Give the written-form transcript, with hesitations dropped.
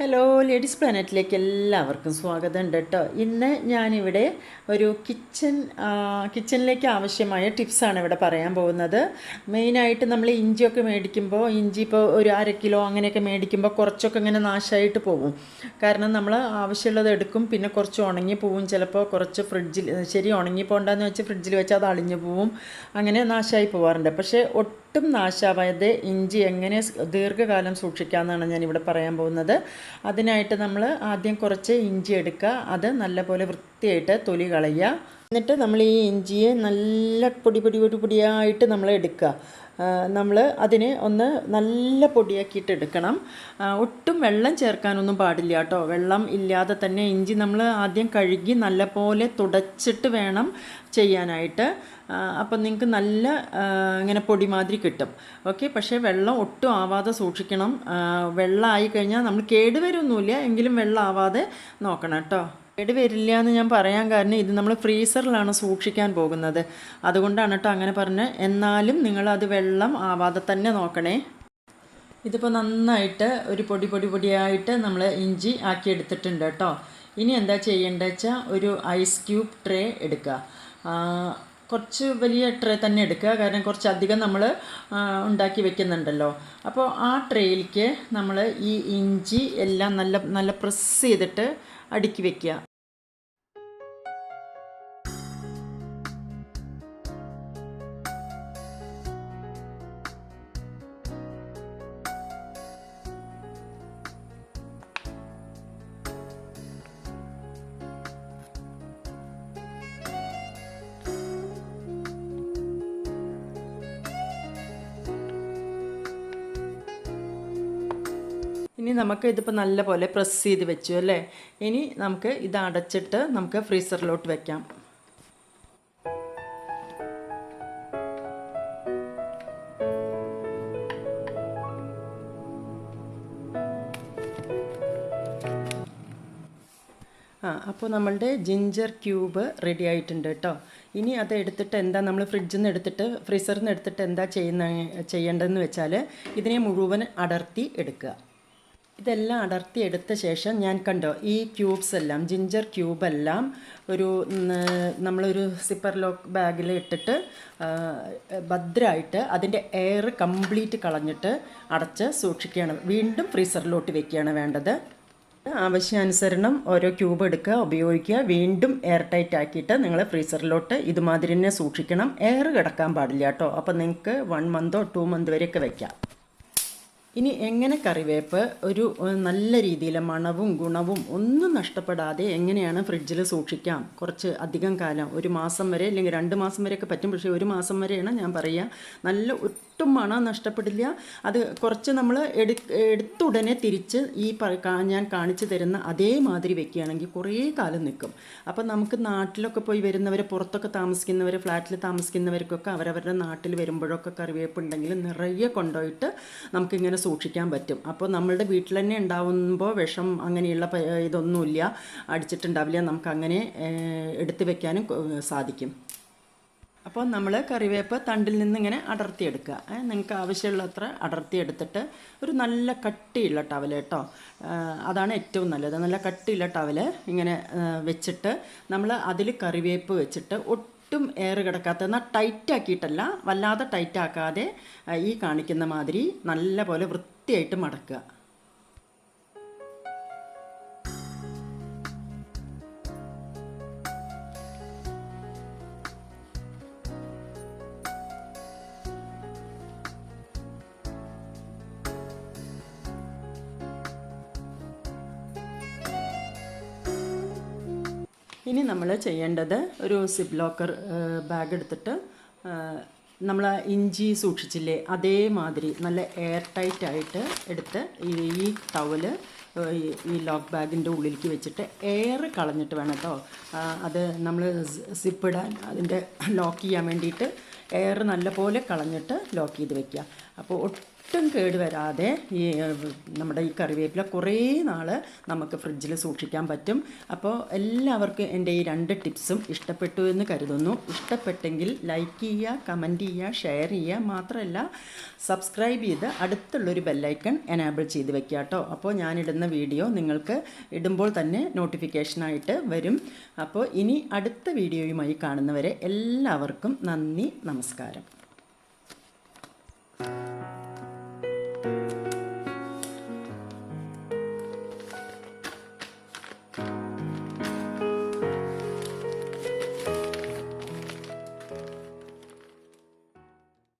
Hello ladies പ്ലാനറ്റിലേക്ക് എല്ലാവർക്കും സ്വാഗതം ഉണ്ട് കേട്ടോ. ഇന്ന് ഞാനിവിടെ ഒരു കിച്ചണിലേക്ക് ആവശ്യമായ ടിപ്സാണ് ഇവിടെ പറയാൻ പോകുന്നത്. മെയിനായിട്ട് നമ്മൾ ഇഞ്ചിയൊക്കെ മേടിക്കുമ്പോൾ ഇഞ്ചി ഇപ്പോൾ ഒരു 1/2 കിലോ അങ്ങനെയൊക്കെ മേടിക്കുമ്പോൾ കുറച്ചൊക്കെ ഇങ്ങനെ നാശമായിട്ട് പോകും. കാരണം നമ്മൾ ആവശ്യമുള്ളത് എടുക്കും, പിന്നെ കുറച്ച് ഉണങ്ങി പോവും, ചിലപ്പോൾ കുറച്ച് ഫ്രിഡ്ജിൽ ശരി ഉണങ്ങി പോകണ്ടെന്ന് വെച്ച് ഫ്രിഡ്ജിൽ വെച്ച് അത് അളിഞ്ഞു പോവും, അങ്ങനെ നാശമായി പോകാറുണ്ട്. പക്ഷേ ഒട്ടും നാശാവാതെ ഇഞ്ചി എങ്ങനെ ദീർഘകാലം സൂക്ഷിക്കാമെന്നാണ് ഞാനിവിടെ പറയാൻ പോകുന്നത്. അതിനായിട്ട് നമ്മൾ ആദ്യം കുറച്ച് ഇഞ്ചി എടുക്കുക, അത് നല്ലപോലെ വൃത്തിയായിട്ട് തൊലി കളയുക. എന്നിട്ട് നമ്മൾ ഈ ഇഞ്ചിയെ നല്ല പൊടിയായിട്ട് നമ്മൾ എടുക്കുക. നമ്മൾ അതിനെ ഒന്ന് നല്ല പൊടിയാക്കിയിട്ട് എടുക്കണം. ഒട്ടും വെള്ളം ചേർക്കാനൊന്നും പാടില്ല കേട്ടോ. വെള്ളം ഇല്ലാതെ തന്നെ ഇഞ്ചി നമ്മൾ ആദ്യം കഴുകി നല്ലപോലെ തുടച്ചിട്ട് വേണം ചെയ്യാനായിട്ട്. അപ്പം നിങ്ങൾക്ക് നല്ല ഇങ്ങനെ പൊടി മാതിരി കിട്ടും. ഓക്കെ, പക്ഷേ വെള്ളം ഒട്ടും ആവാതെ സൂക്ഷിക്കണം. വെള്ളം ആയിക്കഴിഞ്ഞാൽ നമ്മൾ കേടുവരൊന്നുമില്ല, എങ്കിലും വെള്ളം ആവാതെ നോക്കണം കേട്ടോ. കേടുവരില്ല എന്ന് ഞാൻ പറയാൻ കാരണം ഇത് നമ്മൾ ഫ്രീസറിലാണ് സൂക്ഷിക്കാൻ പോകുന്നത്, അതുകൊണ്ടാണ് കേട്ടോ അങ്ങനെ പറഞ്ഞത്. എന്നാലും നിങ്ങളത് വെള്ളം ആവാതെ തന്നെ നോക്കണേ. ഇതിപ്പോൾ നന്നായിട്ട് ഒരു പൊടിയായിട്ട് നമ്മൾ ഇഞ്ചി ആക്കി എടുത്തിട്ടുണ്ട് കേട്ടോ. ഇനി എന്താ ചെയ്യേണ്ടത് വെച്ചാൽ ഒരു ഐസ് ക്യൂബ് ട്രേ എടുക്കുക. കുറച്ച് വലിയ ട്രേ തന്നെ എടുക്കുക, കാരണം കുറച്ചധികം നമ്മൾ ഉണ്ടാക്കി വെക്കുന്നുണ്ടല്ലോ. അപ്പോൾ ആ ട്രേയിലേക്ക് നമ്മൾ ഈ ഇഞ്ചി എല്ലാം നല്ല പ്രസ് ചെയ്തിട്ട് അടുക്കി വെക്കുക. ഇനി നമുക്ക് ഇതിപ്പോൾ നല്ലപോലെ പ്രസ് ചെയ്ത് വെച്ചു അല്ലേ. ഇനി നമുക്ക് ഇത് അടച്ചിട്ട് നമുക്ക് ഫ്രീസറിലോട്ട് വെക്കാം. അപ്പോൾ നമ്മളുടെ ജിഞ്ചർ ക്യൂബ് റെഡി ആയിട്ടുണ്ട് കേട്ടോ. ഇനി അത് എടുത്തിട്ട് എന്താ നമ്മൾ ഫ്രിഡ്ജിൽ നിന്ന് എടുത്തിട്ട് ഫ്രീസറിൽ നിന്ന് എടുത്തിട്ട് എന്താ ചെയ്യേണ്ടതെന്ന് വെച്ചാൽ ഇതിനെ മുഴുവൻ അടർത്തി എടുക്കുക. ഇതെല്ലാം അടർത്തി എടുത്ത ശേഷം ഞാൻ കണ്ടോ ഈ ക്യൂബ്സ് എല്ലാം ജിഞ്ചർ ക്യൂബെല്ലാം നമ്മളൊരു സിപ്പർ ലോക്ക് ബാഗിൽ ഇട്ടിട്ട് ഭദ്രമായിട്ട് അതിൻ്റെ എയർ കംപ്ലീറ്റ് കളഞ്ഞിട്ട് അടച്ച് സൂക്ഷിക്കുകയാണ്. വീണ്ടും ഫ്രീസറിലോട്ട് വെക്കുകയാണ് വേണ്ടത്. ആവശ്യാനുസരണം ഓരോ ക്യൂബ് എടുക്കുക, ഉപയോഗിക്കുക, വീണ്ടും എയർ ടൈറ്റ് ആക്കിയിട്ട് നിങ്ങൾ ഫ്രീസറിലോട്ട് ഇതുമാതിരി തന്നെ സൂക്ഷിക്കണം. എയർ കിടക്കാൻ പാടില്ല കേട്ടോ. അപ്പോൾ നിങ്ങൾക്ക് 1 മന്തോ 2 മന്ത് വരെയൊക്കെ വയ്ക്കാം. ഇനി എങ്ങനെ കറിവേപ്പ് ഒരു നല്ല രീതിയിൽ മണവും ഗുണവും ഒന്നും നഷ്ടപ്പെടാതെ എങ്ങനെയാണ് ഫ്രിഡ്ജിൽ സൂക്ഷിക്കാം കുറച്ച് അധികം കാലം, 1 മാസം വരെ അല്ലെങ്കിൽ 2 മാസം വരെയൊക്കെ പറ്റും, പക്ഷേ 1 മാസം വരെയാണ് ഞാൻ പറയുക. നല്ല ഒട്ടും മണം നഷ്ടപ്പെടില്ല. അത് കുറച്ച് നമ്മൾ എടുത്തുടനെ തിരിച്ച് ഞാൻ കാണിച്ചു തരുന്ന അതേമാതിരി വെക്കുകയാണെങ്കിൽ കുറേ കാലം നിൽക്കും. അപ്പം നമുക്ക് നാട്ടിലൊക്കെ പോയി വരുന്നവർ, പുറത്തൊക്കെ താമസിക്കുന്നവർ, ഫ്ലാറ്റിൽ താമസിക്കുന്നവർക്കൊക്കെ അവരവരുടെ നാട്ടിൽ വരുമ്പോഴൊക്കെ കറിവേപ്പ് ഉണ്ടെങ്കിൽ നിറയെ കൊണ്ടുപോയിട്ട് നമുക്കിങ്ങനെ സൂക്ഷിക്കാൻ പറ്റും. അപ്പോൾ നമ്മളുടെ വീട്ടിൽ തന്നെ ഉണ്ടാവുമ്പോൾ വിഷം അങ്ങനെയുള്ള ഇതൊന്നുമില്ല, അടിച്ചിട്ടുണ്ടാവില്ല, നമുക്കങ്ങനെ എടുത്തു വെക്കാനും സാധിക്കും. അപ്പോൾ നമ്മൾ കറിവേപ്പ് തണ്ടിൽ നിന്ന് ഇങ്ങനെ അടർത്തിയെടുക്കുക. നിങ്ങൾക്ക് ആവശ്യമുള്ളത്ര അടർത്തിയെടുത്തിട്ട് ഒരു നല്ല കട്ടിയുള്ള ടവൽ കേട്ടോ, അതാണ് ഏറ്റവും നല്ലത്. നല്ല കട്ടിയുള്ള ടവൽ ഇങ്ങനെ വെച്ചിട്ട് നമ്മൾ അതിൽ കറിവേപ്പ് വെച്ചിട്ട് ഒട്ടും എയർ കിടക്കാത്ത, എന്നാൽ ടൈറ്റ് ആക്കിയിട്ടല്ല, വല്ലാതെ ടൈറ്റ് ആക്കാതെ ഈ കാണിക്കുന്ന മാതിരി നല്ല പോലെ വൃത്തിയായിട്ട് മടക്കുക. ഇനി നമ്മൾ ചെയ്യേണ്ടത് ഒരു സിപ്പ് ലോക്കർ ബാഗ് എടുത്തിട്ട് നമ്മൾ ഇഞ്ചി സൂക്ഷിച്ചില്ലേ അതേമാതിരി നല്ല എയർ ടൈറ്റ് ആയിട്ട് എടുത്ത് ഈ ടവല് ഈ ലോക്ക് ബാഗിൻ്റെ ഉള്ളിലേക്ക് വെച്ചിട്ട് എയർ കളഞ്ഞിട്ട് വേണം കേട്ടോ അത് നമ്മൾ സിപ്പ് ഇടാൻ, അതിൻ്റെ ലോക്ക് ചെയ്യാൻ വേണ്ടിയിട്ട് എയർ നല്ലപോലെ കളഞ്ഞിട്ട് ലോക്ക് ചെയ്ത് വെക്കുക. അപ്പോൾ ഒട്ടും കേടുവരാതെ ഈ നമ്മുടെ ഈ കറിവേപ്പില കുറേ നാൾ നമുക്ക് ഫ്രിഡ്ജിൽ സൂക്ഷിക്കാൻ പറ്റും. അപ്പോൾ എല്ലാവർക്കും എൻ്റെ ഈ 2 ടിപ്സും ഇഷ്ടപ്പെട്ടു എന്ന് കരുതുന്നു. ഇഷ്ടപ്പെട്ടെങ്കിൽ ലൈക്ക് ചെയ്യുക, കമൻറ്റ് ചെയ്യുക, ഷെയർ ചെയ്യുക. മാത്രമല്ല സബ്സ്ക്രൈബ് ചെയ്ത് അടുത്തുള്ളൊരു ബെല്ലൈക്കൺ എനാബിൾ ചെയ്ത് വെക്കുക കേട്ടോ. അപ്പോൾ ഞാനിടുന്ന വീഡിയോ നിങ്ങൾക്ക് ഇടുമ്പോൾ തന്നെ നോട്ടിഫിക്കേഷനായിട്ട് വരും. അപ്പോൾ ഇനി അടുത്ത വീഡിയോയുമായി കാണുന്നവരെ എല്ലാവർക്കും നന്ദി, നമസ്കാരം.